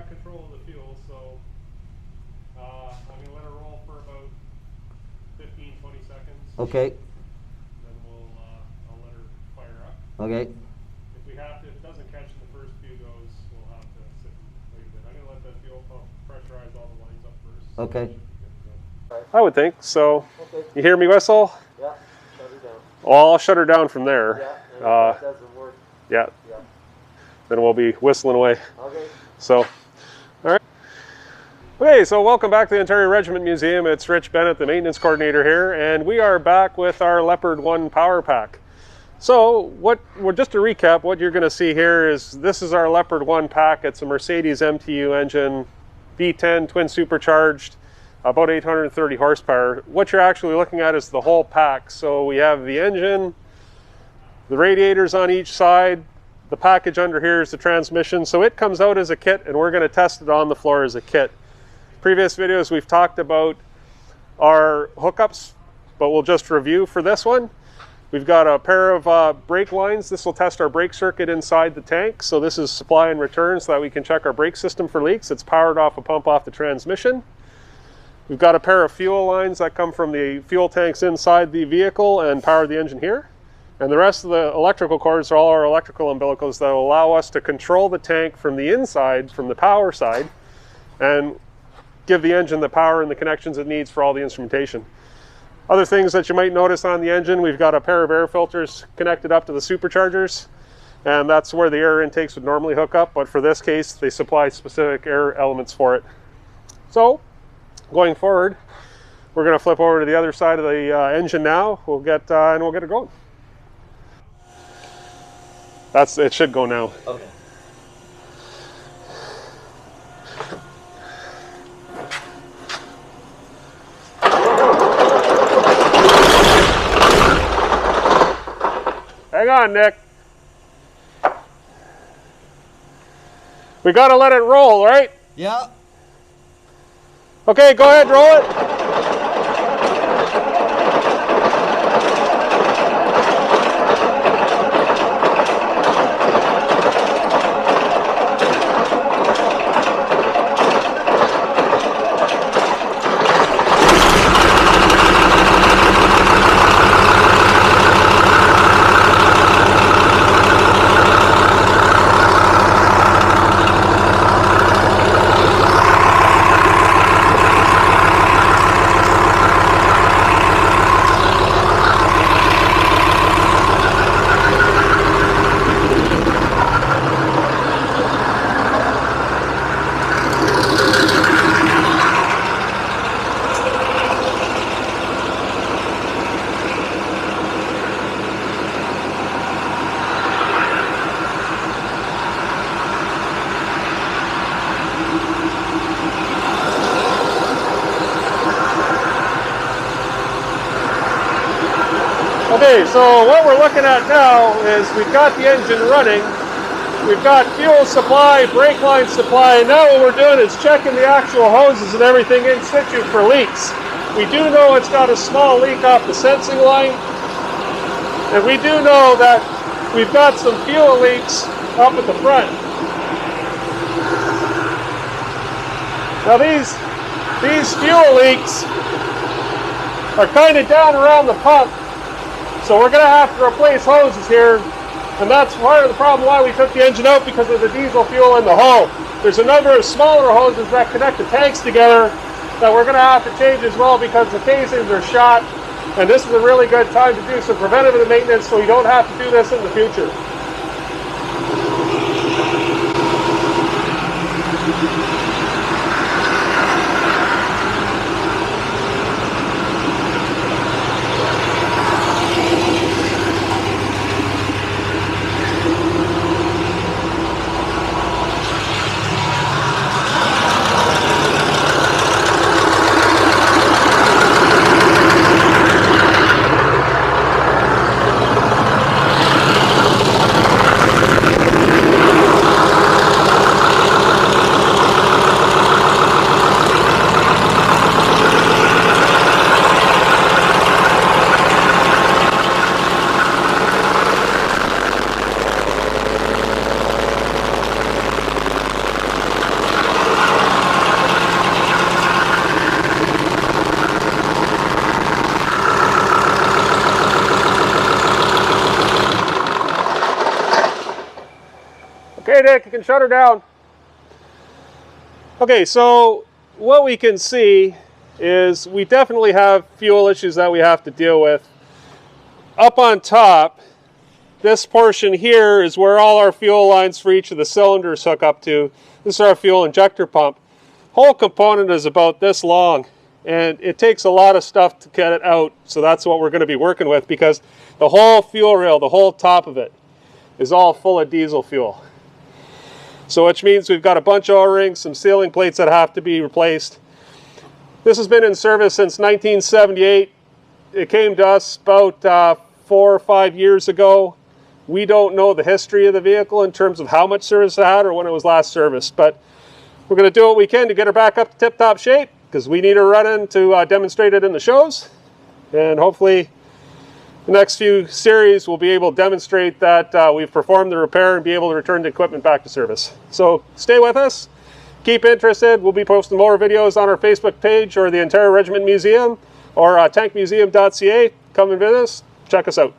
got control of the fuel, so I'm going to let it roll for about 15-20 seconds. Okay. Then I'll let her fire up. Okay. If we have to, if it doesn't catch in the first few goes, we'll have to sit and wait a bit. I'm going to let the fuel pump pressurize all the lines up first. Okay. I would think so. Okay. You hear me whistle? Yeah. Shut her down. Well, I'll shut her down from there. Yeah. And if that doesn't work. Yeah. Yeah. Then we'll be whistling away. Okay. So, all right. Okay, so welcome back to the Ontario Regiment Museum. It's Rich Bennett, the maintenance coordinator here, and we are back with our Leopard 1 power pack. So, just to recap, what you're going to see here is this is our Leopard 1 pack. It's a Mercedes MTU engine, V10, twin supercharged, about 830 horsepower. What you're actually looking at is the whole pack. So we have the engine, the radiators on each side, the package under here is the transmission. So it comes out as a kit, and we're going to test it on the floor as a kit. Previous videos we've talked about our hookups, but we'll just review for this one. We've got a pair of brake lines. This will test our brake circuit inside the tank. So this is supply and return so that we can check our brake system for leaks. It's powered off a pump off the transmission. We've got a pair of fuel lines that come from the fuel tanks inside the vehicle and power the engine here. And the rest of the electrical cords are all our electrical umbilicals that will allow us to control the tank from the inside, from the power side, and give the engine the power and the connections it needs for all the instrumentation. Other things that you might notice on the engine, we've got a pair of air filters connected up to the superchargers, and that's where the air intakes would normally hook up, but for this case, they supply specific air elements for it. So, going forward, we're going to flip over to the other side of the engine now. We'll get it going. It should go now. Okay. Hang on, Nick. We got to let it roll, right? Yeah. Okay, go ahead, roll it. Okay, so what we're looking at now is we've got the engine running, we've got fuel supply, brake line supply, and now what we're doing is checking the actual hoses and everything in situ for leaks. We do know it's got a small leak off the sensing line, and we do know that we've got some fuel leaks up at the front. Now these fuel leaks are kind of down around the pump. So we're going to have to replace hoses here, and that's part of the problem why we took the engine out, because of the diesel fuel in the hull. There's a number of smaller hoses that connect the tanks together that we're going to have to change as well, because the casings are shot, and this is a really good time to do some preventative maintenance so you don't have to do this in the future. Okay, Nick, you can shut her down. Okay, so what we can see is we definitely have fuel issues that we have to deal with. Up on top, this portion here is where all our fuel lines for each of the cylinders hook up to. This is our fuel injector pump. Whole component is about this long, and it takes a lot of stuff to get it out, so that's what we're going to be working with, because the whole fuel rail, the whole top of it, is all full of diesel fuel. So which means we've got a bunch of O-rings, some sealing plates that have to be replaced. This has been in service since 1978. It came to us about 4 or 5 years ago. We don't know the history of the vehicle in terms of how much service it had or when it was last serviced, but we're going to do what we can to get her back up to tip-top shape, because we need her running to demonstrate it in the shows, and hopefully the next few series we'll be able to demonstrate that we've performed the repair and be able to return the equipment back to service. So stay with us, keep interested. We'll be posting more videos on our Facebook page or the Ontario Regiment Museum or tankmuseum.ca. Come and visit us, check us out.